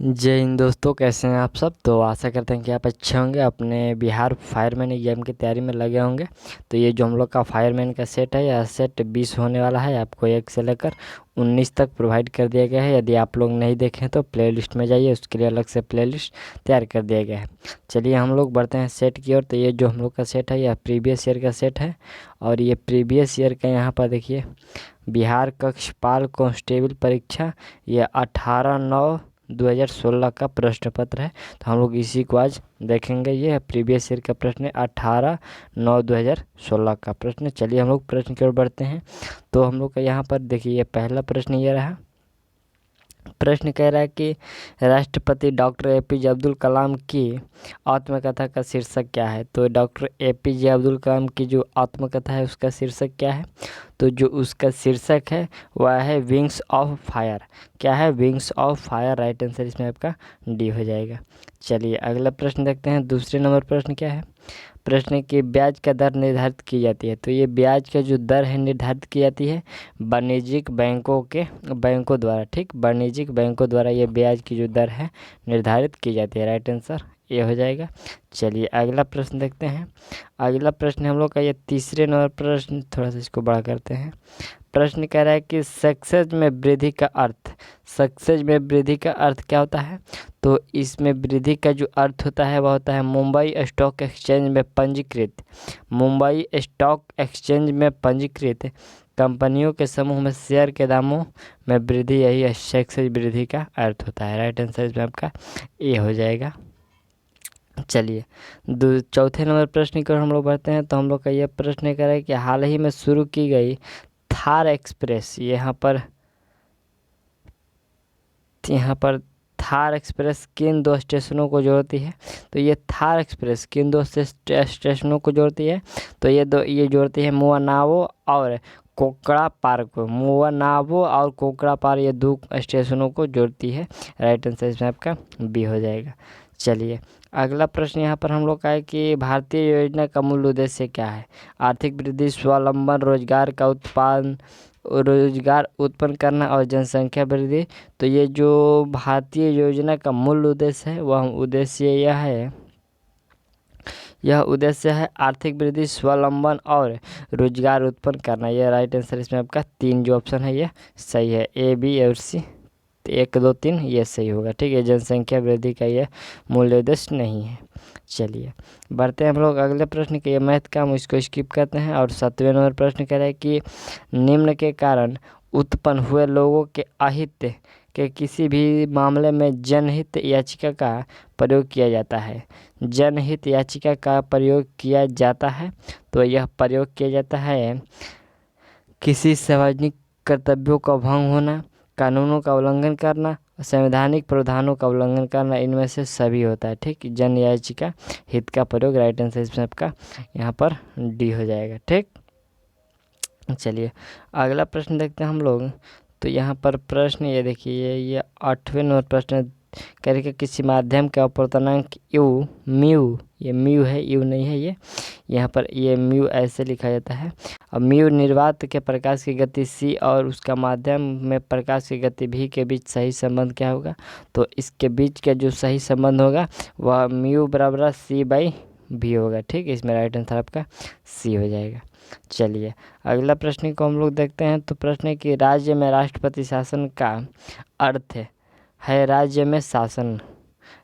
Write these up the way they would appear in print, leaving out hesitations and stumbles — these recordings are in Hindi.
जय हिंद दोस्तों, कैसे हैं आप सब। तो आशा करते हैं कि आप अच्छे होंगे, अपने बिहार फायरमैन एग्जाम की तैयारी में लगे होंगे। तो ये जो हम लोग का फायरमैन का सेट है, यह सेट 20 होने वाला है। आपको 1 से लेकर 19 तक प्रोवाइड कर दिया गया है। यदि आप लोग नहीं देखें तो प्लेलिस्ट में जाइए, उसके लिए अलग से प्लेलिस्ट तैयार कर दिया गया है। चलिए हम लोग बढ़ते हैं सेट की ओर। तो ये जो हम लोग का सेट है, यह प्रीवियस ईयर का सेट है। और ये प्रीवियस ईयर का यहाँ पर देखिए, बिहार कक्षपाल कांस्टेबल परीक्षा, ये 18/9/2016 का प्रश्न पत्र है। तो हम लोग इसी को आज देखेंगे। ये है प्रीवियस ईयर का प्रश्न है, 18/9/2016 का प्रश्न। चलिए हम लोग प्रश्न की ओर बढ़ते हैं। तो हम लोग का यहाँ पर देखिए, ये पहला प्रश्न ये रहा। प्रश्न कह रहा है कि राष्ट्रपति डॉक्टर एपीजे अब्दुल कलाम की आत्मकथा का शीर्षक क्या है। तो डॉक्टर एपीजे अब्दुल कलाम की जो आत्मकथा है, उसका शीर्षक क्या है। तो जो उसका शीर्षक है वह है विंग्स ऑफ फायर। क्या है? Wings of fire. Right answer इसमें आपका डी हो जाएगा। चलिए अगला प्रश्न देखते हैं। दूसरे नंबर प्रश्न क्या है। प्रश्न की ब्याज का दर निर्धारित की जाती है। तो ये ब्याज का जो दर है निर्धारित की जाती है वाणिज्यिक बैंकों द्वारा। ठीक, वाणिज्यिक बैंकों द्वारा ये ब्याज की जो दर है निर्धारित की जाती है। राइट आंसर ये हो जाएगा। चलिए अगला प्रश्न देखते हैं। अगला प्रश्न हम लोग का ये तीसरे नंबर प्रश्न, थोड़ा सा इसको बड़ा करते हैं। प्रश्न कह रहा है कि सक्सेस में वृद्धि का अर्थ क्या होता है। तो इसमें वृद्धि का जो अर्थ होता है वह होता है मुंबई स्टॉक एक्सचेंज में पंजीकृत कंपनियों के समूह में शेयर के दामों में वृद्धि, यही है सक्सेस वृद्धि का अर्थ होता है। राइट आंसर इसमें आपका ए हो जाएगा। चलिए चौथे नंबर प्रश्न की ओर हम लोग बढ़ते हैं। तो हम लोग का यह प्रश्न कर रहा है कि हाल ही में शुरू की गई थार एक्सप्रेस, यहाँ पर थार एक्सप्रेस किन 2 स्टेशनों को जोड़ती है। तो ये थार एक्सप्रेस किन 2 स्टेशनों को जोड़ती है। तो ये जोड़ती है मुआनावो और कोकड़ा पार, ये 2 स्टेशनों को जोड़ती है। राइट आंसर इसमें आपका बी हो जाएगा। चलिए अगला प्रश्न यहाँ पर हम लोग का है कि भारतीय योजना का मूल उद्देश्य क्या है। आर्थिक वृद्धि, स्वावलंबन, रोजगार उत्पन्न करना और जनसंख्या वृद्धि। तो ये जो भारतीय योजना का मूल उद्देश्य है, वह उद्देश्य है आर्थिक वृद्धि, स्वावलंबन और रोजगार उत्पन्न करना। यह राइट आंसर इसमें आपका 3 जो ऑप्शन है ये सही है, ए, बी और सी। 1, 2, 3 ये सही होगा। ठीक है, जनसंख्या वृद्धि का यह मूल उद्देश्य नहीं है। चलिए बढ़ते हैं हम लोग अगले प्रश्न के, ये मैथ का, हम इसको स्किप करते हैं। और 7वें नंबर प्रश्न कह रहा है कि निम्न के कारण उत्पन्न हुए लोगों के अहित के किसी भी मामले में जनहित याचिका का प्रयोग किया जाता है। जनहित याचिका का प्रयोग किया जाता है। तो यह प्रयोग किया जाता है किसी सार्वजनिक कर्तव्यों का भंग होना, कानूनों का उल्लंघन करना, संवैधानिक प्रावधानों का उल्लंघन करना, इनमें से सभी होता है। ठीक, जन याचिका हित का प्रयोग। राइट आंसर इसमें आपका यहाँ पर डी हो जाएगा। ठीक, चलिए अगला प्रश्न देखते हैं हम लोग। तो यहाँ पर प्रश्न ये देखिए, ये 8वें नंबर प्रश्न करके किसी माध्यम का अपूर्णांक म्यू, ये म्यू है, यू नहीं है। ये यहाँ पर ये म्यू ऐसे लिखा जाता है। अब म्यू निर्वात के प्रकाश की गति सी और उसका माध्यम में प्रकाश की गति भी के बीच सही संबंध क्या होगा। तो इसके बीच का जो सही संबंध होगा वह म्यू बराबर C/V होगा। ठीक, इसमें राइट आंसर आपका सी हो जाएगा। चलिए अगला प्रश्न को हम लोग देखते हैं। तो प्रश्न है कि राज्य में राष्ट्रपति शासन का अर्थ है राज्य में शासन।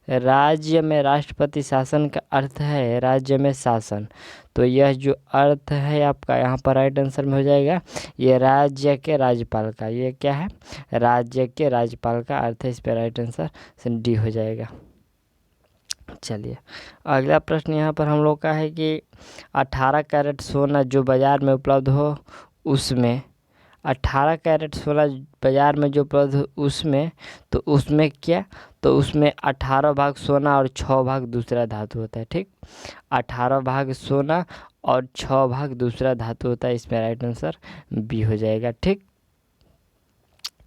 राज्य में राष्ट्रपति शासन का अर्थ है राज्य में शासन। तो यह जो अर्थ है आपका यहाँ पर राइट आंसर में हो जाएगा, ये राज्य के राज्यपाल का। ये क्या है? राज्य के राज्यपाल का अर्थ है। इस पर राइट आंसर डी हो जाएगा। चलिए अगला प्रश्न यहाँ पर हम लोग का है कि 18 कैरेट सोना जो बाज़ार में उपलब्ध हो उसमें, 18 कैरेट सोना बाज़ार में जो उपलब्ध हो उसमें, तो उसमें क्या, तो उसमें 18 भाग सोना और 6 भाग दूसरा धातु होता है। ठीक, 18 भाग सोना और 6 भाग दूसरा धातु होता है। इसमें राइट आंसर बी हो जाएगा। ठीक,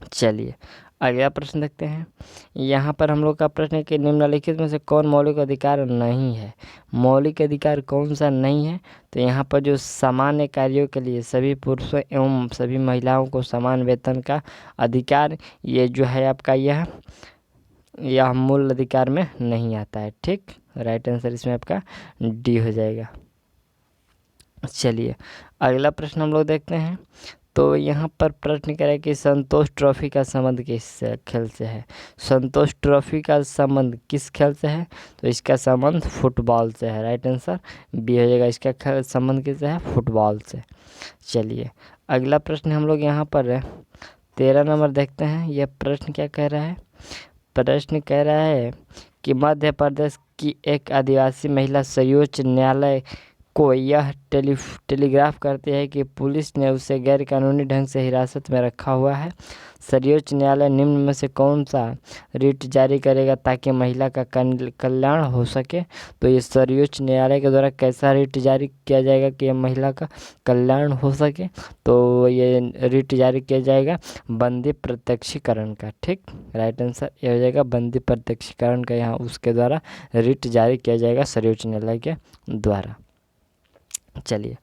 चलिए अगला प्रश्न देखते हैं। यहाँ पर हम लोग का प्रश्न है कि निम्नलिखित में से कौन मौलिक अधिकार नहीं है। मौलिक अधिकार कौन सा नहीं है। तो यहाँ पर जो सामान्य कार्यों के लिए सभी पुरुषों एवं सभी महिलाओं को समान वेतन का अधिकार, ये जो है आपका यह यह मूल अधिकार में नहीं आता है। ठीक, राइट आंसर इसमें आपका डी हो जाएगा। चलिए अगला प्रश्न हम लोग देखते हैं। तो यहाँ पर प्रश्न करें कि संतोष ट्रॉफी का संबंध किस खेल से है। संतोष ट्रॉफी का संबंध किस खेल से है? तो इसका संबंध फुटबॉल से है। राइट आंसर बी हो जाएगा। इसका संबंध किससे है? फुटबॉल से। चलिए अगला प्रश्न हम लोग यहाँ पर 13 नंबर देखते हैं। यह प्रश्न क्या कह रहा है? प्रश्न कह रहा है कि मध्य प्रदेश की एक आदिवासी महिला सर्वोच्च न्यायालय को यह टेलीग्राफ करती है कि पुलिस ने उसे गैरकानूनी ढंग से हिरासत में रखा हुआ है। सर्वोच्च न्यायालय निम्न में से कौन सा रिट जारी करेगा ताकि महिला का कल्याण हो सके? तो ये सर्वोच्च न्यायालय के द्वारा कैसा रिट जारी किया जाएगा कि महिला का कल्याण हो सके? तो ये रिट जारी किया जाएगा बंदी प्रत्यक्षीकरण का। ठीक, राइट आंसर ये हो जाएगा बंदी प्रत्यक्षीकरण का। यहाँ उसके द्वारा रिट जारी किया जाएगा सर्वोच्च न्यायालय के द्वारा। चलिए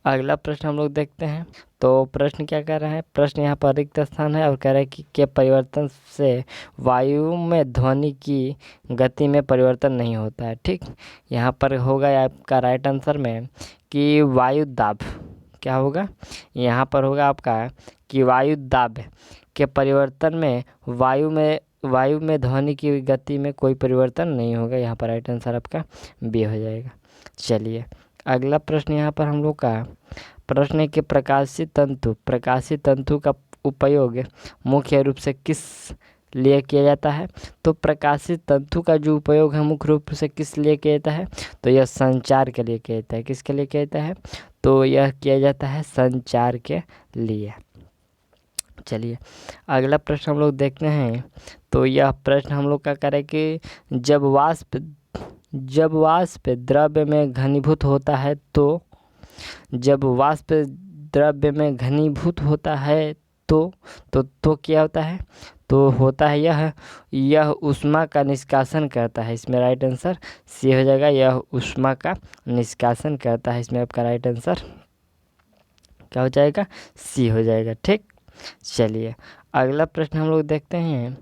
अगला प्रश्न हम लोग देखते हैं। तो प्रश्न क्या कर रहा है? प्रश्न यहाँ पर रिक्त स्थान है और कह रहा है कि के परिवर्तन से वायु में ध्वनि की गति में परिवर्तन नहीं होता है। ठीक, यहाँ पर होगा आपका राइट आंसर में कि वायु दाब। क्या होगा? यहाँ पर होगा आपका कि वायु दाब के परिवर्तन में वायु में ध्वनि की गति में कोई परिवर्तन नहीं होगा। यहाँ पर राइट आंसर आपका बी हो जाएगा। चलिए अगला प्रश्न यहाँ पर हम लोग का प्रश्न है कि प्रकाशित तंतु का उपयोग मुख्य रूप से किस लिए किया जाता है? तो प्रकाशित तंतु का जो उपयोग है मुख्य रूप से किस लिए किया जाता है? तो यह संचार के लिए किया जाता है। किसके लिए किया जाता है? तो यह किया जाता है संचार के लिए। चलिए अगला प्रश्न हम लोग देखते हैं। तो यह प्रश्न हम लोग का करें कि जब वाष्प द्रव्य में घनीभूत होता है तो क्या होता है? तो होता है यह ऊष्मा का निष्कासन करता है। इसमें राइट आंसर सी हो जाएगा। यह ऊष्मा का निष्कासन करता है। इसमें आपका राइट आंसर क्या हो जाएगा? सी हो जाएगा। ठीक, चलिए अगला प्रश्न हम लोग देखते हैं।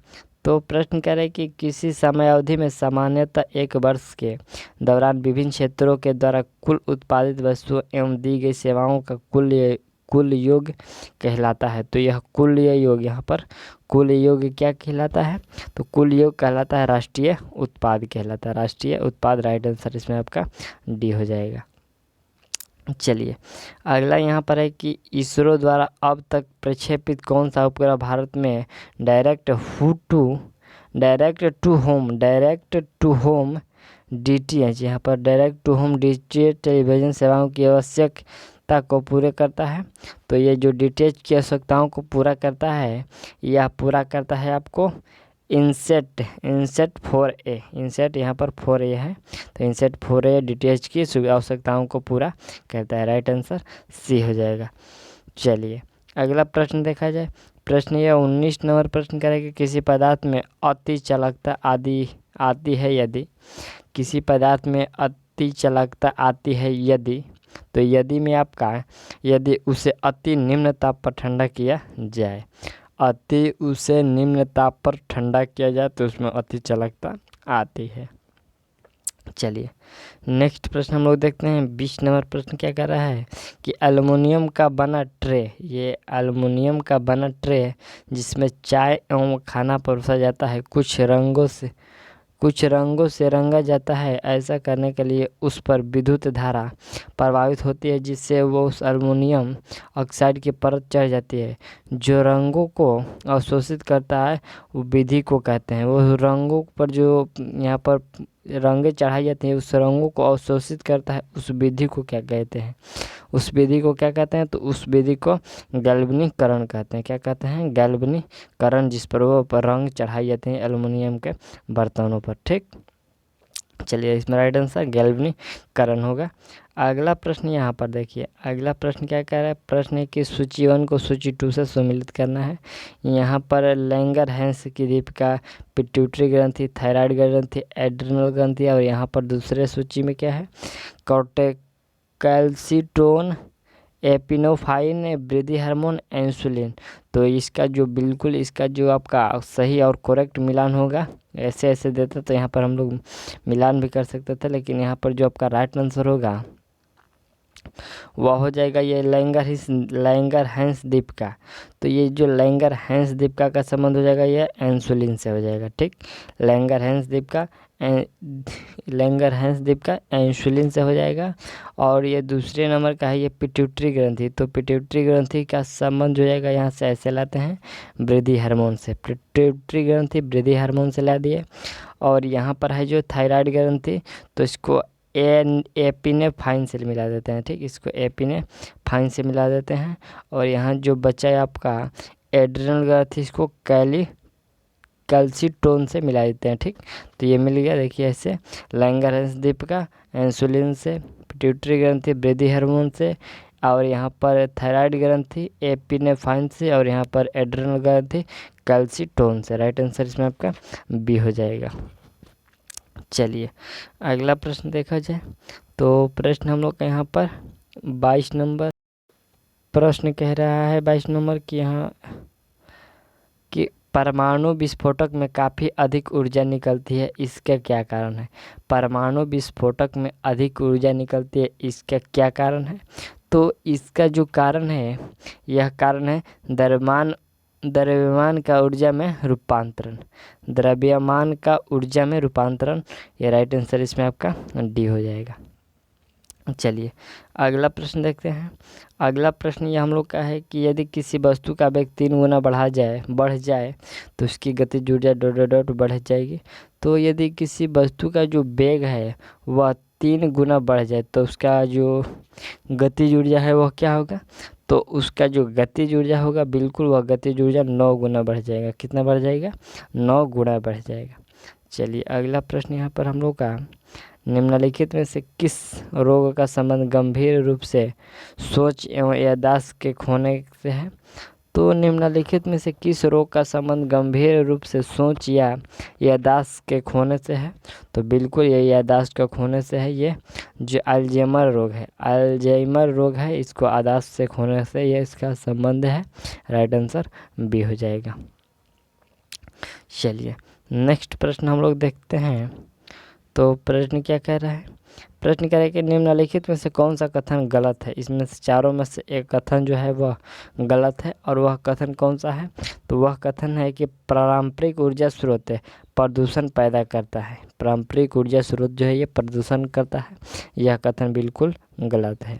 तो प्रश्न कह रहे हैं कि किसी समय अवधि में सामान्यतः एक वर्ष के दौरान विभिन्न क्षेत्रों के द्वारा कुल उत्पादित वस्तुओं एवं दी गई सेवाओं का कुल योग कहलाता है। तो यह कुल योग, यहाँ पर कुल योग क्या कहलाता है? तो कुल योग कहलाता है राष्ट्रीय उत्पाद कहलाता है। राष्ट्रीय उत्पाद राइट आंसर इसमें आपका डी हो जाएगा। चलिए अगला यहाँ पर है कि इसरो द्वारा अब तक प्रक्षेपित कौन सा उपग्रह भारत में डायरेक्ट टू होम DTH, यहाँ पर direct to home DTH television सेवाओं की आवश्यकता को पूरे करता है? तो ये जो DTH की आवश्यकताओं को पूरा करता है, यह पूरा करता है आपको इनसेट 4A। इनसेट यहाँ पर 4A है, तो इनसेट 4A DTH की आवश्यकताओं को पूरा करता है। राइट आंसर सी हो जाएगा। चलिए अगला प्रश्न देखा जाए। प्रश्न यह 19 नंबर प्रश्न करेगा कि किसी पदार्थ में अति चालकता आती है यदि किसी पदार्थ में अति चालकता आती है यदि, तो यदि में आपका यदि उसे अति निम्न ताप पर ठंडा किया जाए, उसे निम्न ताप पर ठंडा किया जाए तो उसमें अति चालकता आती है। चलिए नेक्स्ट प्रश्न हम लोग देखते हैं। 20 नंबर प्रश्न क्या कर रहा है कि एल्युमिनियम का बना ट्रे जिसमें चाय एवं खाना परोसा जाता है कुछ रंगों से रंगा जाता है। ऐसा करने के लिए उस पर विद्युत धारा प्रवाहित होती है जिससे वो उस एल्युमिनियम ऑक्साइड की परत चढ़ जाती है। जो रंगों को अवशोषित करता है वो विधि को कहते हैं। वो रंगों पर जो यहाँ पर रंगें चढ़ाई जाती हैं उस रंगों को अवशोषित करता है, उस विधि को क्या कहते हैं? उस विधि को क्या कहते हैं? तो उस विधि को गैल्वनीकरण कहते हैं। क्या कहते हैं? गैल्वनीकरण, जिस पर वो रंग चढ़ाई जाते हैं एल्युमिनियम के बर्तनों पर। ठीक, चलिए इसमें राइट आंसर गैल्वनीकरण होगा। अगला प्रश्न यहाँ पर देखिए। अगला प्रश्न क्या कह रहा है? प्रश्न है कि सूची 1 को सूची 2 से सम्मिलित करना है। यहाँ पर लैंगरहैंस की दीपिका पिट्यूटरी ग्रंथि, थायराइड ग्रंथि, एड्रिनल ग्रंथि, और यहाँ पर दूसरे सूची में क्या है? कैल्सिटोन, एपिनेफ्राइन, वृद्धि हार्मोन, इंसुलिन। तो इसका जो आपका सही और करेक्ट मिलान होगा ऐसे ऐसे देता तो यहाँ पर हम लोग मिलान भी कर सकते थे, लेकिन यहाँ पर जो आपका राइट आंसर होगा वह हो जाएगा ये लैंगरहैंस द्वीप का। तो ये जो लैंगरहैंस द्वीप का संबंध हो जाएगा ये इंसुलिन से हो जाएगा। ठीक, लैंगरहैंस द्वीप का इंसुलिन से हो जाएगा। और ये दूसरे नंबर का है ये पिट्यूटरी ग्रंथि। तो पिट्यूटरी ग्रंथि का संबंध हो जाएगा यहाँ से ऐसे लाते हैं वृद्धि हार्मोन से। पिट्यूटरी ग्रंथि वृद्धि हार्मोन से ला दिए। और यहाँ पर है जो थायराइड ग्रंथि, तो इसको एपिनेफ्राइन से मिला देते हैं। ठीक, इसको एपिनेफ्राइन से मिला देते हैं। और यहाँ जो बचा है आपका एड्रिनल ग्रंथि, इसको कैल्सीटोन से मिला देते हैं। ठीक, तो ये मिल गया। देखिए ऐसे लैंगरहैंस द्वीप का इंसुलिन से, पिट्यूटरी ग्रंथि वृद्धि हार्मोन से, और यहाँ पर थायराइड ग्रंथि एपिनेफ्राइन से, और यहाँ पर एड्रिनल ग्रंथि कैल्सीटोन से। राइट आंसर इसमें आपका बी हो जाएगा। चलिए अगला प्रश्न देखा जाए। तो प्रश्न हम लोग का यहाँ पर 22 नंबर प्रश्न कह रहा है 22 नंबर की यहाँ कि परमाणु विस्फोटक में काफ़ी अधिक ऊर्जा निकलती है, इसका क्या कारण है। परमाणु विस्फोटक में अधिक ऊर्जा निकलती है, इसका क्या कारण है। तो इसका जो कारण है, यह कारण है द्रव्यमान का ऊर्जा में रूपांतरण। द्रव्यमान का ऊर्जा में रूपांतरण, ये राइट आंसर इसमें आपका डी हो जाएगा। चलिए अगला प्रश्न देखते हैं। अगला प्रश्न ये हम लोग का है कि यदि किसी वस्तु का वेग 3 गुना बढ़ जाए तो उसकी गतिज ऊर्जा डॉट बढ़ जाएगी। तो यदि किसी वस्तु का जो वेग है वह 3 गुना बढ़ जाए तो उसका जो गतिज ऊर्जा है वह क्या होगा। तो उसका जो गतिज ऊर्जा होगा, बिल्कुल वह गतिज ऊर्जा 9 गुना बढ़ जाएगा। कितना बढ़ जाएगा, 9 गुना बढ़ जाएगा। चलिए अगला प्रश्न यहाँ पर हम लोग का निम्नलिखित में से किस रोग का संबंध गंभीर रूप से सोच एवं याददाश्त के खोने से है। तो निम्नलिखित में से किस रोग का संबंध गंभीर रूप से सोच या याददाश्त के खोने से है। तो बिल्कुल ये याददाश्त का खोने से है। ये जो अल्जाइमर रोग है, इसको याददाश्त से खोने से ये इसका संबंध है। राइट आंसर बी हो जाएगा। चलिए नेक्स्ट प्रश्न हम लोग देखते हैं। तो प्रश्न क्या कह रहा है, प्रश्न कह रहा है कि निम्नलिखित में से कौन सा कथन गलत है। इसमें से चारों में से एक कथन जो है वह गलत है, और वह कथन कौन सा है। तो वह कथन है कि पारंपरिक ऊर्जा स्रोत प्रदूषण पैदा करता है। पारंपरिक ऊर्जा स्रोत जो है ये प्रदूषण करता है, यह कथन बिल्कुल गलत है।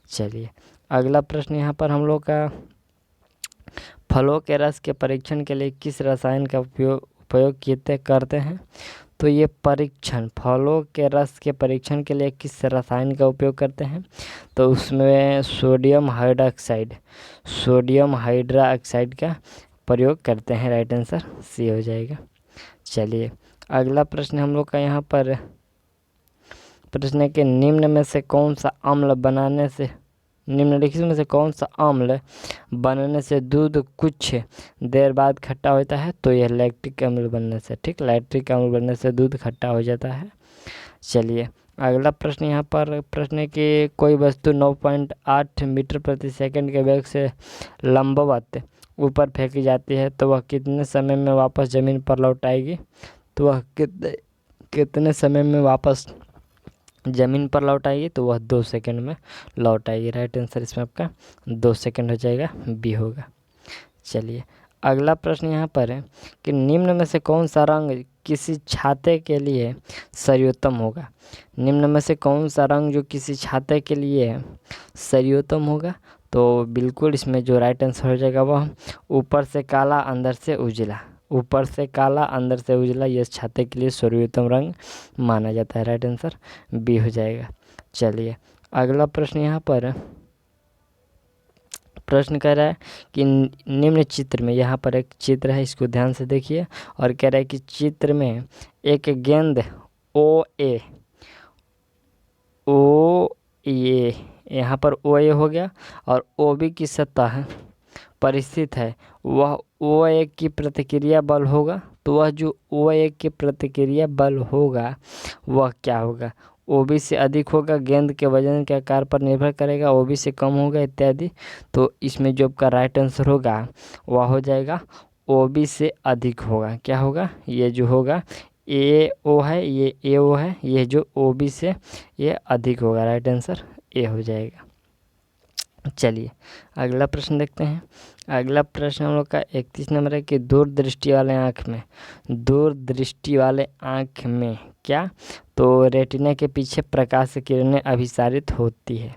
चलिए अगला प्रश्न यहाँ पर हम लोग का फलों के रस के परीक्षण के लिए किस रसायन का उपयोग करते हैं। तो ये फलों के रस के परीक्षण के लिए किस रसायन का उपयोग करते हैं। तो उसमें सोडियम हाइड्रोक्साइड का प्रयोग करते हैं। राइट आंसर सी हो जाएगा। चलिए अगला प्रश्न हम लोग का यहाँ पर प्रश्न है कि निम्नलिखित में से कौन सा अम्ल बनने से दूध कुछ देर बाद खट्टा होता है। तो यह लैक्टिक अम्ल बनने से। ठीक, लैक्टिक अम्ल बनने से दूध खट्टा हो जाता है। चलिए अगला प्रश्न यहाँ पर प्रश्न है कि कोई वस्तु 9.8 मीटर प्रति सेकंड के वेग से लंबवत ऊपर फेंकी जाती है, तो वह कितने समय में वापस ज़मीन पर लौट आएगी। तो वह कितने समय में वापस ज़मीन पर लौट आएगी। तो वह 2 सेकंड में लौट आएगी। राइट आंसर इसमें आपका 2 सेकंड हो जाएगा, बी होगा। चलिए अगला प्रश्न यहाँ पर है कि निम्न में से कौन सा रंग किसी छाते के लिए सर्वोत्तम होगा। निम्न में से कौन सा रंग जो किसी छाते के लिए सर्वोत्तम होगा। तो बिल्कुल इसमें जो राइट आंसर हो जाएगा वह ऊपर से काला अंदर से उजला। ऊपर से काला अंदर से उजला, ये छाते के लिए सर्वोत्तम रंग माना जाता है। राइट आंसर बी हो जाएगा। चलिए अगला प्रश्न यहाँ पर प्रश्न कह रहा है कि निम्न चित्र में, यहाँ पर एक चित्र है, इसको ध्यान से देखिए। और कह रहा है कि चित्र में एक गेंद ओ ए यहाँ पर ओ ए हो गया और ओ बी की सतह पर स्थित है, वह ओ ए की प्रतिक्रिया बल होगा। तो वह जो ओ ए की प्रतिक्रिया बल होगा वह क्या होगा। ओ बी से अधिक होगा, गेंद के वजन के आकार पर निर्भर करेगा, ओ बी से कम होगा इत्यादि। तो इसमें जो आपका राइट आंसर होगा वह हो जाएगा OB से अधिक होगा। क्या होगा? ये जो होगा AO है, ये AO है, ये जो OB से ये अधिक होगा। राइट आंसर ए हो जाएगा। चलिए अगला प्रश्न देखते हैं। अगला प्रश्न हम लोग का 31 नंबर है कि दूरदृष्टि वाले आँख में क्या? तो रेटिना के पीछे प्रकाश किरणें अभिसारित होती है।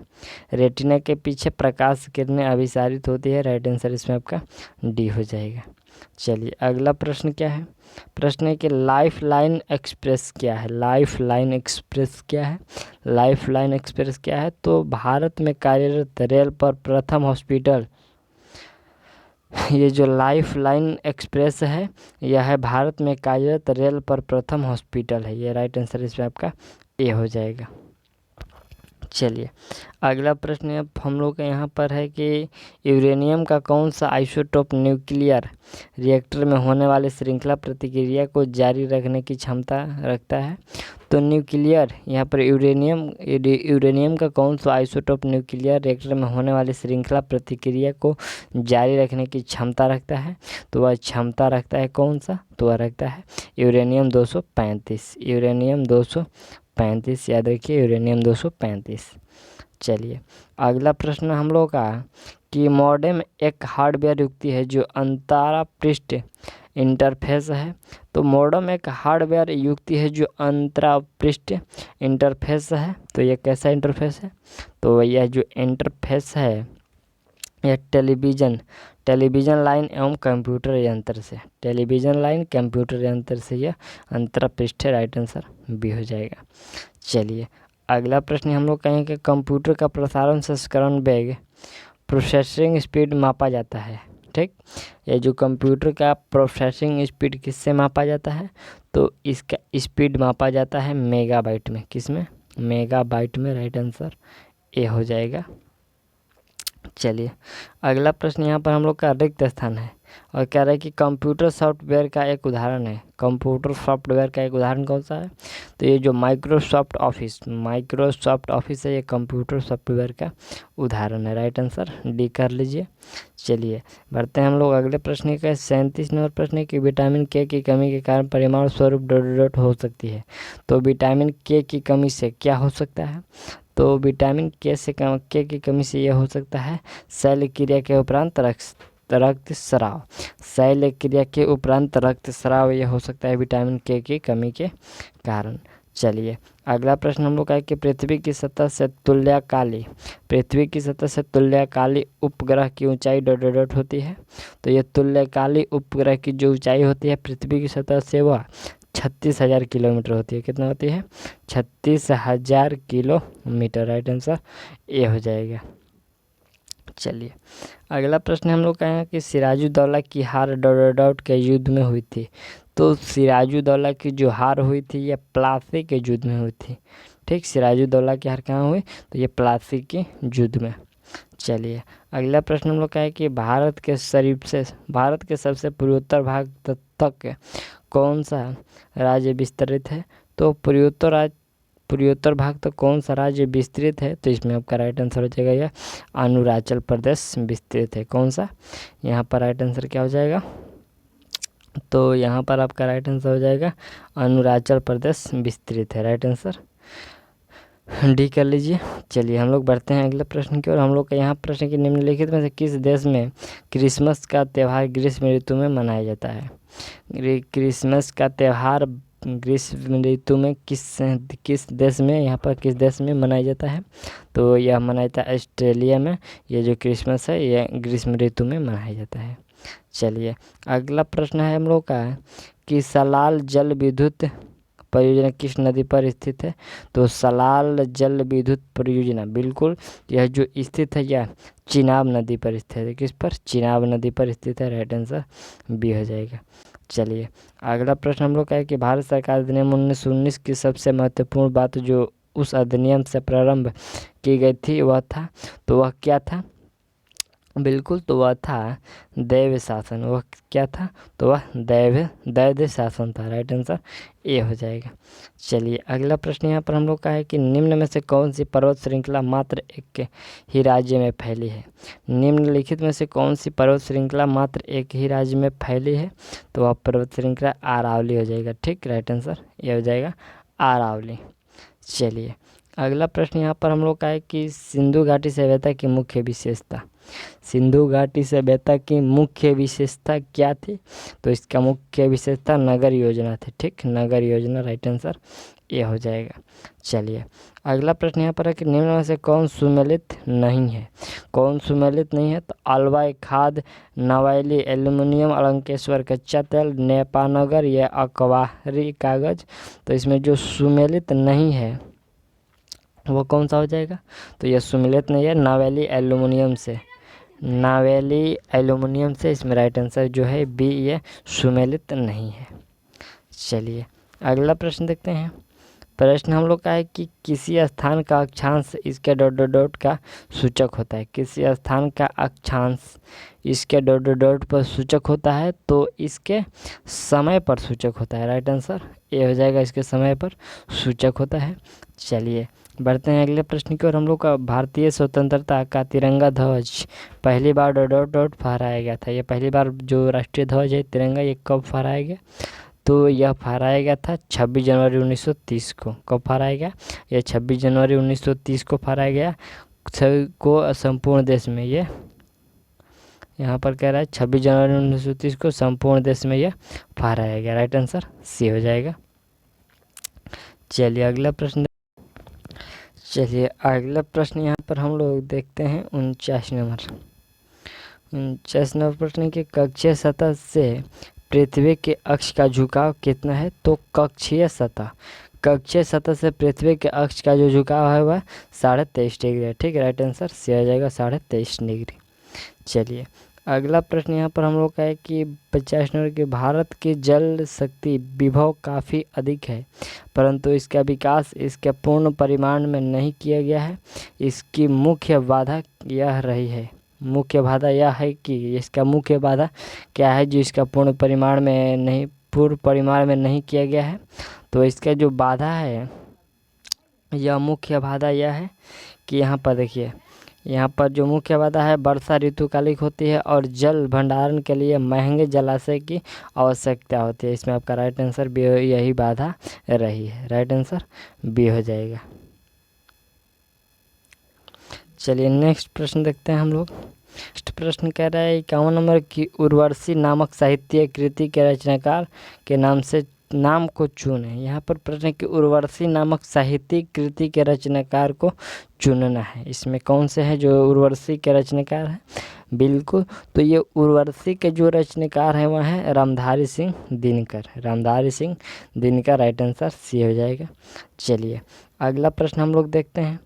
रेटिना के पीछे प्रकाश किरणें अभिसारित होती है। राइट आंसर इसमें आपका डी हो जाएगा। चलिए अगला प्रश्न क्या है? प्रश्न है कि लाइफ लाइन एक्सप्रेस क्या है? लाइफ लाइन एक्सप्रेस क्या है? लाइफ लाइन एक्सप्रेस क्या है? तो भारत में कार्यरत रेल पर प्रथम हॉस्पिटल, ये जो लाइफ लाइन एक्सप्रेस है यह है भारत में कार्यरत रेल पर प्रथम हॉस्पिटल है। ये राइट आंसर इसमें आपका ए हो जाएगा। चलिए अगला प्रश्न अब हम लोग का यहाँ पर है कि यूरेनियम का कौन सा आइसोटोप न्यूक्लियर रिएक्टर में होने वाले श्रृंखला प्रतिक्रिया को जारी रखने की क्षमता रखता है? तो न्यूक्लियर यहाँ पर यूरेनियम का कौन सा आइसोटोप न्यूक्लियर रिएक्टर में होने वाली श्रृंखला प्रतिक्रिया को जारी रखने की क्षमता रखता है? तो वह क्षमता रखता है कौन सा? तो वह रखता है यूरेनियम 235। यूरेनियम 235 याद रखिए, यूरेनियम 235। चलिए अगला प्रश्न हम लोग का कि मॉडेम एक हार्डवेयर युक्ति है जो अंतरा पृष्ठ इंटरफेस है। तो मॉडेम एक हार्डवेयर युक्ति है जो अंतरा पृष्ठ इंटरफेस है। तो ये कैसा इंटरफेस है? तो यह जो इंटरफेस है यह टेलीविज़न लाइन एवं कंप्यूटर यंत्र से, टेलीविज़न लाइन कंप्यूटर यंत्र से यह अंतरपृष्ठ है। राइट आंसर बी हो जाएगा। चलिए अगला प्रश्न हम लोग कहें कि कंप्यूटर का प्रसारण संस्करण वेग प्रोसेसिंग स्पीड मापा जाता है। ठीक, ये जो कंप्यूटर का प्रोसेसिंग स्पीड किससे मापा जाता है? तो इसका स्पीड मापा जाता है मेगाबाइट में। किस में? मेगाबाइट में। राइट आंसर ए हो जाएगा। चलिए अगला प्रश्न यहाँ पर हम लोग का रिक्त स्थान है और कह रहा है कि कंप्यूटर सॉफ्टवेयर का एक उदाहरण है। कंप्यूटर सॉफ्टवेयर का एक उदाहरण कौन सा है? तो ये जो माइक्रोसॉफ्ट ऑफिस है ये कंप्यूटर सॉफ्टवेयर का उदाहरण है। राइट आंसर डी कर लीजिए। चलिए बढ़ते हैं हम लोग अगले प्रश्न का 37 नंबर प्रश्न है कि विटामिन के की कमी के कारण परिणाम स्वरूप डोट हो सकती है। तो विटामिन के की कमी से क्या हो सकता है? तो विटामिन के की कमी से यह हो सकता है शैल क्रिया के उपरांत रक्तस्राव। शैल क्रिया के उपरांत रक्तस्राव यह हो सकता है विटामिन के की कमी के कारण। चलिए अगला प्रश्न हम लोग का है कि पृथ्वी की सतह से तुल्यकाली उपग्रह की ऊंचाई डॉट होती है। तो ये तुल्यकाली उपग्रह की जो ऊंचाई होती है पृथ्वी की सतह से वह 36,000 किलोमीटर होती है। कितना होती है? 36,000 किलोमीटर। राइट आंसर ए हो जाएगा। चलिए अगला प्रश्न हम लोग का है कि सिराजुद्दौला की हार डॉट के युद्ध में हुई थी। तो सिराजुद्दौला की जो हार हुई थी यह प्लासी के युद्ध में हुई थी। ठीक, सिराजुद्दौला की हार कहाँ हुई? तो ये प्लासी के युद्ध में। चलिए अगला प्रश्न हम लोग का है कि भारत के सबसे पूर्वोत्तर भाग तक कौन सा राज्य विस्तृत है? तो पूर्वोत्तर भाग तक कौन सा राज्य विस्तृत है? तो इसमें आपका राइट आंसर हो जाएगा यह अरुणाचल प्रदेश विस्तृत है। कौन सा? यहाँ पर राइट आंसर क्या हो जाएगा? तो यहाँ पर आपका राइट आंसर हो जाएगा अरुणाचल प्रदेश विस्तृत है। राइट आंसर डी कर लीजिए। चलिए हम लोग बढ़ते हैं अगले प्रश्न की ओर। हम लोग का यहाँ प्रश्न की निम्नलिखित में से किस देश में क्रिसमस का त्यौहार ग्रीष्म ऋतु में मनाया जाता है? क्रिसमस का त्यौहार ग्रीष्म ऋतु में किस देश में, यहाँ पर किस देश में मनाया जाता है? तो यह मनाया जाता है ऑस्ट्रेलिया में। ये जो क्रिसमस है यह ग्रीष्म ऋतु में मनाया जाता है। चलिए अगला प्रश्न है हम लोग का कि सलाल जल विद्युत परियोजना किस नदी पर स्थित है? तो सलाल जल विद्युत परियोजना बिल्कुल यह जो स्थित है यह चिनाब नदी पर स्थित है। किस पर? चिनाब नदी पर स्थित है। राइट आंसर बी हो जाएगा। चलिए अगला प्रश्न हम लोग का है कि भारत सरकार अधिनियम 1919 की सबसे महत्वपूर्ण बात जो उस अधिनियम से प्रारंभ की गई थी वह था, तो वह क्या था? बिल्कुल, तो वह था दैव शासन। वह क्या था? तो वह दैव शासन था। राइट आंसर ए हो जाएगा। चलिए अगला प्रश्न यहाँ पर हम लोग का है कि निम्न में से कौन सी पर्वत श्रृंखला मात्र एक ही राज्य में फैली है? निम्नलिखित में से कौन सी पर्वत श्रृंखला मात्र एक ही राज्य में फैली है? तो वह पर्वत श्रृंखला अरावली हो जाएगा। ठीक, राइट आंसर ये हो जाएगा अरावली। चलिए अगला प्रश्न यहाँ पर हम लोग का है कि सिंधु घाटी सभ्यता की मुख्य विशेषता। सिंधु घाटी सभ्यता की मुख्य विशेषता क्या थी? तो इसका मुख्य विशेषता नगर योजना थी। ठीक, नगर योजना राइट आंसर ये हो जाएगा। चलिए अगला प्रश्न यहाँ पर है कि निम्न में से कौन सुमेलित नहीं है? कौन सुमेलित नहीं है? तो अलवाई खाद, नवेली एल्युमिनियम, अलंकेश्वर कच्चा तेल, नेपानगर या अकवारी कागज। तो इसमें जो सुमेलित नहीं है वो कौन सा हो जाएगा? तो यह सुमेलित नहीं है नवेली एल्युमिनियम से। नावेली एल्युमिनियम से इसमें राइट आंसर जो है बी, ये सुमेलित नहीं है। चलिए अगला प्रश्न देखते हैं। प्रश्न हम लोग का है कि किसी स्थान का अक्षांश इसके डॉट डॉट डॉट का सूचक होता है। किसी स्थान का अक्षांश इसके डॉट डॉट डॉट पर सूचक होता है तो इसके समय पर सूचक होता है। राइट आंसर ये हो जाएगा, इसके समय पर सूचक होता है। चलिए बढ़ते हैं अगले प्रश्न की ओर। हम लोग का भारतीय स्वतंत्रता का तिरंगा ध्वज पहली बार डॉट डॉट डॉट फहराया गया था। ये पहली बार जो राष्ट्रीय ध्वज है तिरंगा, ये कब फहराया गया? तो यह फहराया गया था 26 जनवरी 1930 को। कब फहराया गया? यह 26 जनवरी 1930 को फहराया गया को संपूर्ण देश में। ये यहाँ पर कह रहा है 26 जनवरी 1930 को संपूर्ण देश में यह फहराया गया। राइट आंसर सी हो जाएगा। चलिए अगला प्रश्न यहाँ पर हम लोग देखते हैं 49 नंबर। 49 नंबर प्रश्न के कक्षीय सतह से पृथ्वी के अक्ष का झुकाव कितना है? तो कक्षीय सतह से पृथ्वी के अक्ष का जो झुकाव है वह 23.5 डिग्री है। ठीक, राइट आंसर सी हो जाएगा 23.5 डिग्री। चलिए अगला प्रश्न यहाँ पर हम लोग का है कि 50 नंबर के भारत की जल शक्ति विभव काफ़ी अधिक है परंतु इसका विकास इसके पूर्ण परिमाण में नहीं किया गया है। इसकी मुख्य बाधा यह रही है। मुख्य बाधा यह है कि इसका मुख्य बाधा क्या है जो इसका पूर्ण परिमाण में नहीं किया गया है? तो इसका जो बाधा है, यह मुख्य बाधा यह है कि यहाँ पर देखिए, यहाँ पर जो मुख्य बाधा है वर्षा ऋतुकालिक होती है और जल भंडारण के लिए महंगे जलाशय की आवश्यकता होती है। इसमें आपका राइट आंसर बी, यही बाधा रही है। राइट आंसर बी हो जाएगा। चलिए नेक्स्ट प्रश्न देखते हैं हम लोग। नेक्स्ट प्रश्न कह रहा है 51 नंबर की उर्वशी नामक साहित्य कृति के रचनाकार के नाम को चुनें। यहाँ पर प्रश्न की उर्वशी नामक साहित्यिक कृति के रचनाकार को चुनना है। इसमें कौन से हैं जो उर्वशी के रचनाकार हैं? बिल्कुल, तो ये उर्वशी के जो रचनाकार हैं वह हैं Ramdhari Singh Dinkar. Right answer C हो जाएगा। चलिए अगला प्रश्न हम लोग देखते हैं।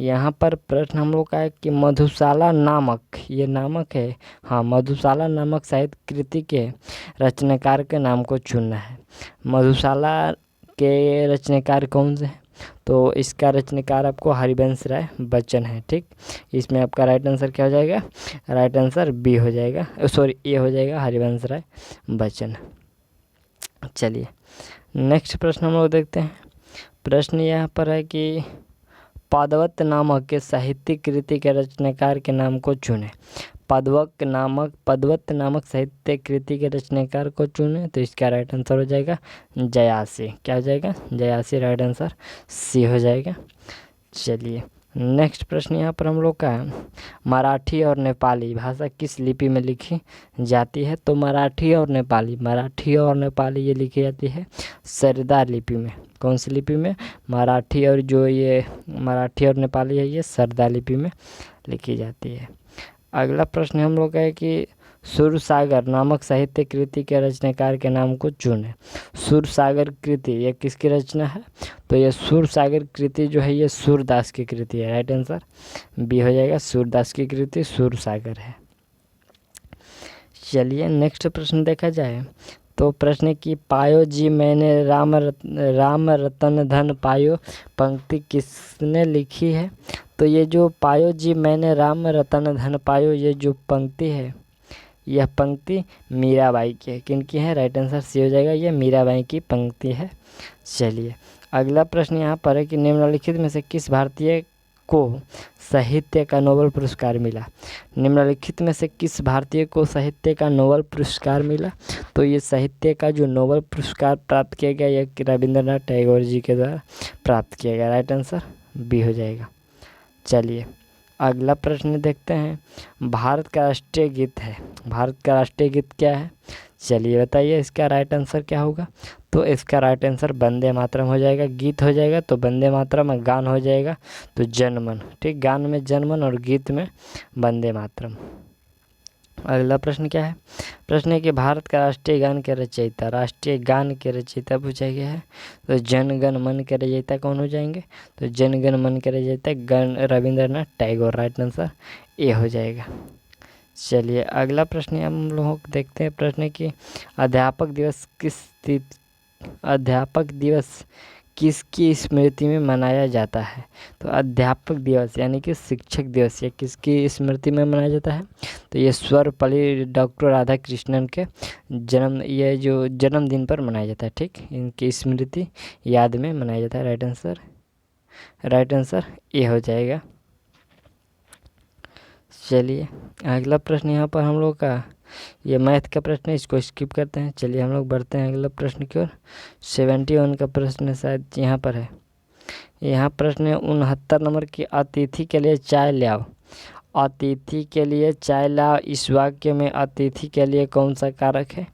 यहाँ पर प्रश्न हम लोग का है कि मधुशाला नामक, ये नामक है, हाँ, मधुशाला नामक साहित्य कृति के रचनाकार के नाम को चुनना है। मधुशाला के रचनाकार कौन से हैं? तो इसका रचनाकार आपको हरिवंश राय बच्चन है। ठीक, इसमें आपका राइट आंसर क्या हो जाएगा? राइट आंसर बी हो जाएगा, सॉरी ए हो जाएगा, हरिवंश राय बच्चन। चलिए नेक्स्ट प्रश्न हम लोग देखते हैं। प्रश्न यहाँ पर है कि पद्वत नामक के साहित्यिक कृति के रचनाकार के नाम को चुनें। पद्वत नामक साहित्य कृति के रचनाकार को चुनें। तो इसका राइट आंसर हो जाएगा जयासी। क्या हो जाएगा? जयासी। राइट आंसर सी हो जाएगा। चलिए नेक्स्ट प्रश्न यहाँ पर हम लोग का है, मराठी और नेपाली भाषा किस लिपि में लिखी जाती है? तो मराठी और नेपाली ये लिखी जाती है सरदार लिपि में। कौन सी लिपि में? मराठी और नेपाली है ये सरदार लिपि में लिखी जाती है। अगला प्रश्न हम लोग का है कि सूरसागर नामक साहित्य कृति के रचनाकार के नाम को चुनें। सूरसागर कृति ये किसकी रचना है? तो ये सूरसागर कृति जो है ये सूरदास की कृति है। राइट आंसर बी हो जाएगा, सूरदास की कृति सूरसागर है। चलिए नेक्स्ट प्रश्न देखा जाए तो प्रश्न है कि पायो जी मैंने राम रतन धन पायो पंक्ति किसने लिखी है। तो ये जो पायो जी मैंने राम रतन धन पायो, ये जो पंक्ति है, यह पंक्ति मीराबाई की है। किनकी है? राइट आंसर सी हो जाएगा, यह मीराबाई की पंक्ति है। चलिए अगला प्रश्न यहाँ पर है कि निम्नलिखित में से किस भारतीय को साहित्य का नोबेल पुरस्कार मिला। निम्नलिखित में से किस भारतीय को साहित्य का नोबेल पुरस्कार मिला। तो ये साहित्य का जो नोबेल पुरस्कार प्राप्त किया गया, यह रविंद्रनाथ टैगोर जी के द्वारा प्राप्त किया गया। राइट आंसर बी हो जाएगा। चलिए अगला प्रश्न देखते हैं। भारत का राष्ट्रीय गीत है, भारत का राष्ट्रीय गीत क्या है? चलिए बताइए इसका राइट आंसर क्या होगा। तो इसका राइट आंसर वंदे मातरम हो जाएगा। गीत हो जाएगा तो वंदे मातरम, और गान हो जाएगा तो जनमन। ठीक, गान में जनमन और गीत में वंदे मातरम। अगला प्रश्न क्या है? प्रश्न है कि भारत का राष्ट्रीय गान के रचयिता, राष्ट्रीय गान के रचयिता पूछा गया है। तो जन गण मन के रचयिता कौन हो जाएंगे? तो जन गण मन के रचयिता Rabindranath Tagore. Right answer A हो जाएगा। चलिए अगला प्रश्न हम लोग देखते हैं। प्रश्न है कि अध्यापक दिवस किसकी स्मृति में मनाया जाता है। तो अध्यापक दिवस यानी कि शिक्षक दिवस ये किसकी स्मृति में मनाया जाता है। तो ये सर्वपल्ली डॉक्टर राधा कृष्णन के जन्मदिन पर मनाया जाता है। ठीक, इनकी स्मृति याद में मनाया जाता है। राइट आंसर ए हो जाएगा। चलिए अगला प्रश्न यहाँ पर हम लोग का ये मैथ का प्रश्न है, इसको स्किप करते हैं। चलिए हम लोग बढ़ते हैं अगला प्रश्न की ओर। 71 का प्रश्न शायद यहाँ पर है। यहाँ प्रश्न है 69 नंबर की अतिथि के लिए चाय ले आओ। अतिथि के लिए चाय लाओ, इस वाक्य में अतिथि के लिए कौन सा कारक है।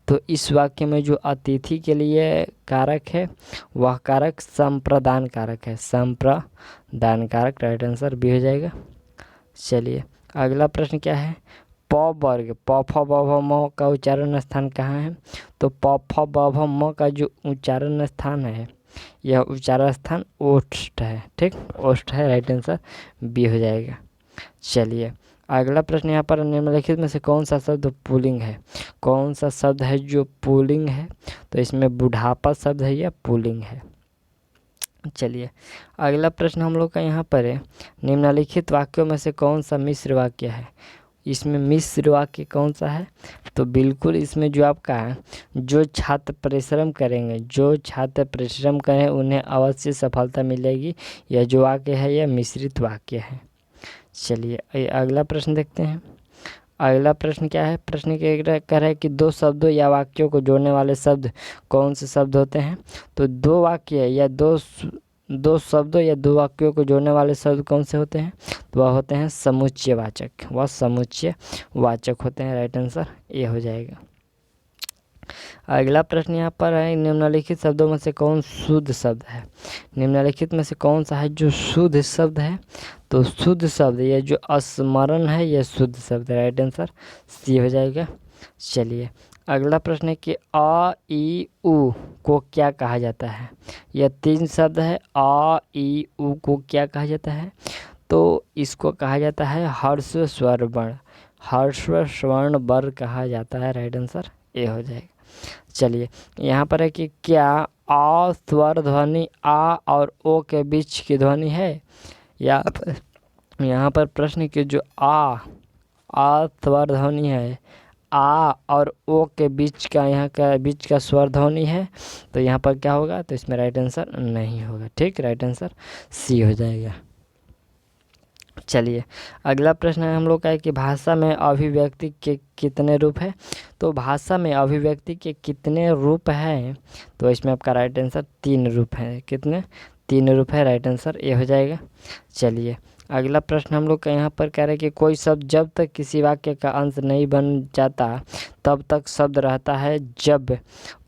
तो इस वाक्य में जो अतिथि के लिए कारक है वह कारक संप्रदान कारक है, संप्रदान कारक। राइट आंसर बी हो जाएगा। चलिए अगला प्रश्न क्या है? प वर्ग प फ ब भ म का उच्चारण स्थान कहाँ है। तो प फ ब भ म का जो उच्चारण स्थान है, यह उच्चारण स्थान ओष्ठ है। ठीक, ओष्ठ है। राइट आंसर बी हो जाएगा। चलिए अगला प्रश्न यहाँ पर निम्नलिखित में से कौन सा शब्द पुल्लिंग है। कौन सा शब्द है जो पुल्लिंग है। तो इसमें बुढ़ापा शब्द है, यह पुल्लिंग है। चलिए अगला प्रश्न हम लोग का यहाँ पर है। निम्नलिखित वाक्यों में से कौन सा मिश्र वाक्य है। इसमें मिश्र वाक्य कौन सा है। तो बिल्कुल इसमें जो आपका है, जो छात्र परिश्रम करेंगे, जो छात्र परिश्रम करें उन्हें अवश्य सफलता मिलेगी, यह जो वाक्य है यह मिश्रित वाक्य है। चलिए अगला प्रश्न देखते हैं। अगला प्रश्न क्या है? प्रश्न कह रहा है कि दो शब्दों या वाक्यों को जोड़ने वाले शब्द कौन से शब्द होते हैं। तो दो वाक्य या दो शब्दों या दो वाक्यों को जोड़ने वाले शब्द कौन से होते हैं। तो वह होते हैं समुच्चयवाचक, वह समुच्चयवाचक होते हैं। राइट आंसर ए हो जाएगा। अगला प्रश्न यहाँ पर है, निम्नलिखित शब्दों में से कौन शुद्ध शब्द है। निम्नलिखित में से कौन सा है जो शुद्ध शब्द है। तो शुद्ध शब्द ये जो स्मरण है यह शुद्ध शब्द है। राइट आंसर सी हो जाएगा। चलिए अगला प्रश्न है कि आ ई उ को क्या कहा जाता है। यह तीन शब्द है। आ ई उ को क्या कहा जाता है। तो इसको कहा जाता है हर्ष स्वर वर्ण, हर्ष स्वर्ण वर्ण कहा जाता है। राइट आंसर ए हो जाएगा। चलिए यहाँ पर है कि क्या आ स्वर ध्वनि आ और ओ के बीच की ध्वनि है। यहाँ पर प्रश्न की जो आ स्वर ध्वनि है, आ और ओ के बीच का यहाँ का बीच का स्वर ध्वनि है। तो यहाँ पर क्या होगा। तो इसमें राइट आंसर नहीं होगा। ठीक, राइट आंसर सी हो जाएगा। चलिए अगला प्रश्न है हम लोग का है कि भाषा में अभिव्यक्ति के कितने रूप है। तो भाषा में अभिव्यक्ति के कितने रूप हैं। तो इसमें आपका राइट आंसर 3 रूप है। कितने? 3 रूप है। राइट आंसर ए हो जाएगा। चलिए अगला प्रश्न हम लोग का यहाँ पर कह रहे हैं कि कोई शब्द जब तक किसी वाक्य का अंश नहीं बन जाता तब तक शब्द रहता है, जब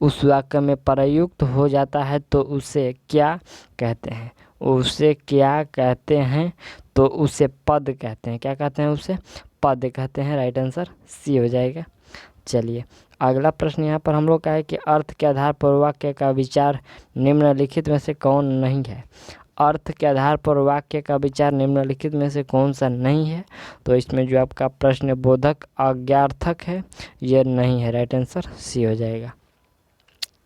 उस वाक्य में प्रयुक्त हो जाता है तो उसे क्या कहते हैं। उसे क्या कहते हैं। तो उसे पद कहते हैं। क्या कहते हैं? उसे पद कहते हैं। राइट आंसर सी हो जाएगा। चलिए अगला प्रश्न यहाँ पर हम लोग का है कि अर्थ के आधार पर वाक्य का विचार निम्नलिखित में से कौन नहीं है। अर्थ के आधार पर वाक्य का विचार निम्नलिखित में से कौन सा नहीं है। तो इसमें जो आपका प्रश्न बोधक आज्ञार्थक है यह नहीं है। राइट आंसर सी हो जाएगा।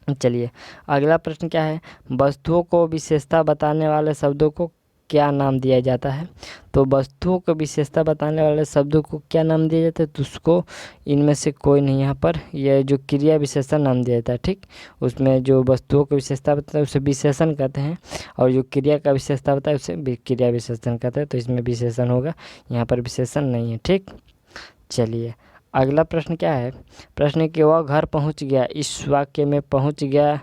चलिए अगला प्रश्न क्या है, वस्तुओं को विशेषता बताने वाले शब्दों को क्या नाम दिया जाता है। तो वस्तुओं को विशेषता बताने वाले शब्दों को क्या नाम दिया जाता है, तो उसको इनमें से कोई नहीं, यहाँ पर यह जो क्रिया विशेषण नाम दिया जाता है। ठीक, उसमें जो वस्तुओं की विशेषता बताता है उसे विशेषण कहते हैं, और जो क्रिया का विशेषता बताता है उसे क्रिया विशेषण कहते हैं। तो इसमें विशेषण होगा, यहाँ पर विशेषण नहीं है। ठीक, चलिए अगला प्रश्न क्या है, प्रश्न कि वह घर पहुंच गया, इस वाक्य में पहुंच गया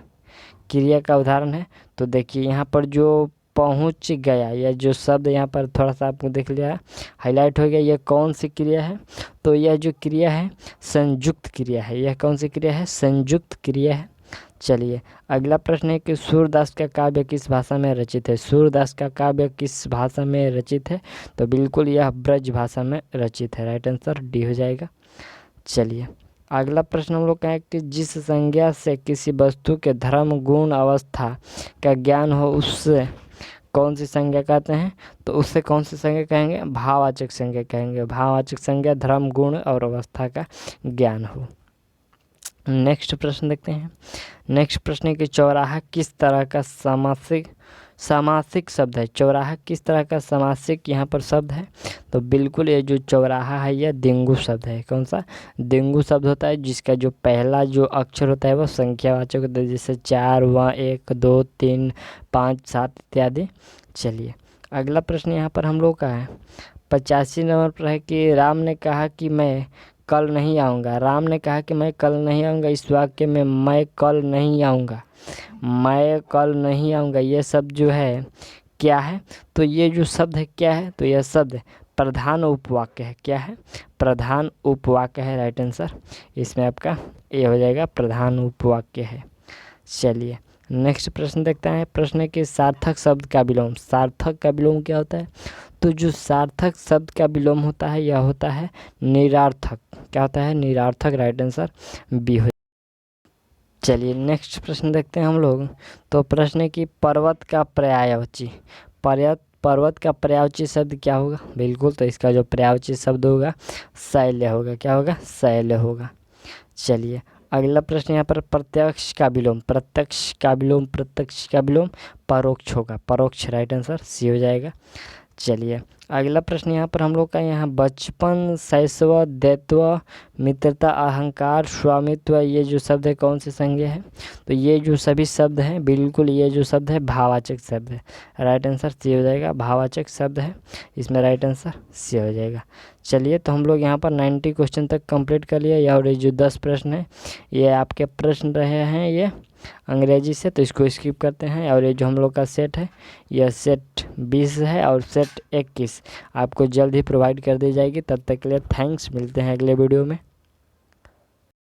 क्रिया का उदाहरण है। तो देखिए यहाँ पर जो पहुंच गया, यह जो शब्द यहाँ पर थोड़ा सा आपको देख लिया हाईलाइट हो गया, यह कौन सी क्रिया है। तो यह जो क्रिया है संयुक्त क्रिया है। यह कौन सी क्रिया है, संयुक्त क्रिया है। चलिए अगला प्रश्न है कि सूरदास का काव्य किस भाषा में रचित है। सूरदास का काव्य किस भाषा में रचित है, तो बिल्कुल यह ब्रज भाषा में रचित है। राइट आंसर डी हो जाएगा। चलिए अगला प्रश्न हम लोग का है कि जिस संज्ञा से किसी वस्तु के धर्म गुण अवस्था का ज्ञान हो उससे कौन सी संज्ञा कहते हैं। तो उससे कौन सी संज्ञा कहेंगे, भाववाचक संज्ञा कहेंगे। भाववाचक संज्ञा धर्म गुण और अवस्था का ज्ञान हो। नेक्स्ट प्रश्न देखते हैं। नेक्स्ट प्रश्न है कि चौराहा किस तरह का समासिक शब्द है। चौराहा किस तरह का समासिक यहाँ पर शब्द है, तो बिल्कुल ये जो चौराहा है यह दिंगु शब्द है। कौन सा, दिंगु शब्द होता है जिसका जो पहला जो अक्षर होता है वो संख्यावाचक होता है, जैसे 4 व 1 2 3 5 7 इत्यादि। चलिए अगला प्रश्न यहाँ पर हम लोग का है 85 नंबर पर है कि राम ने कहा कि मैं कल नहीं आऊँगा। राम ने कहा कि मैं कल नहीं आऊँगा, इस वाक्य में मैं कल नहीं आऊँगा, मैं कल नहीं आऊँगा, ये शब्द जो है क्या है। तो ये जो शब्द है क्या है, तो यह शब्द प्रधान उपवाक्य है। क्या है, प्रधान उपवाक्य है। राइट आंसर इसमें आपका ए हो जाएगा, प्रधान उपवाक्य है। चलिए नेक्स्ट प्रश्न देखते हैं। प्रश्न है कि सार्थक शब्द का विलोम। सार्थक का विलोम क्या होता है, तो जो सार्थक शब्द का विलोम होता है यह होता है निरार्थक। क्या होता है, निरार्थक। राइट आंसर बी हो। चलिए नेक्स्ट प्रश्न देखते हैं हम लोग। तो प्रश्न है कि पर्वत का पर्यायवाची, पर्वत का पर्यायवाची शब्द क्या होगा। बिल्कुल, तो इसका जो पर्यायवाची शब्द होगा शैल्य होगा। क्या होगा, शैल्य होगा। चलिए अगला प्रश्न यहाँ पर प्रत्यक्ष का विलोम। प्रत्यक्ष का विलोम, प्रत्यक्ष का विलोम परोक्ष होगा, परोक्ष। राइट आंसर सी हो जाएगा। चलिए अगला प्रश्न यहाँ पर हम लोग का यहाँ बचपन, शैशव, दैत्व, मित्रता, अहंकार, स्वामित्व, ये जो शब्द है कौन से संज्ञा है। तो ये जो सभी शब्द हैं बिल्कुल ये जो शब्द है भाववाचक शब्द है। राइट आंसर सी हो जाएगा, भाववाचक शब्द है, इसमें राइट आंसर सी हो जाएगा। चलिए तो हम लोग यहाँ पर 90 क्वेश्चन तक कंप्लीट कर लिया, और ये जो 10 प्रश्न है ये आपके प्रश्न रहे हैं ये अंग्रेजी से, तो इसको स्किप करते हैं। और ये जो हम लोग का सेट है यह सेट 20 है और सेट 21 आपको जल्द ही प्रोवाइड कर दी जाएगी। तब तक के लिए थैंक्स, मिलते हैं अगले वीडियो में।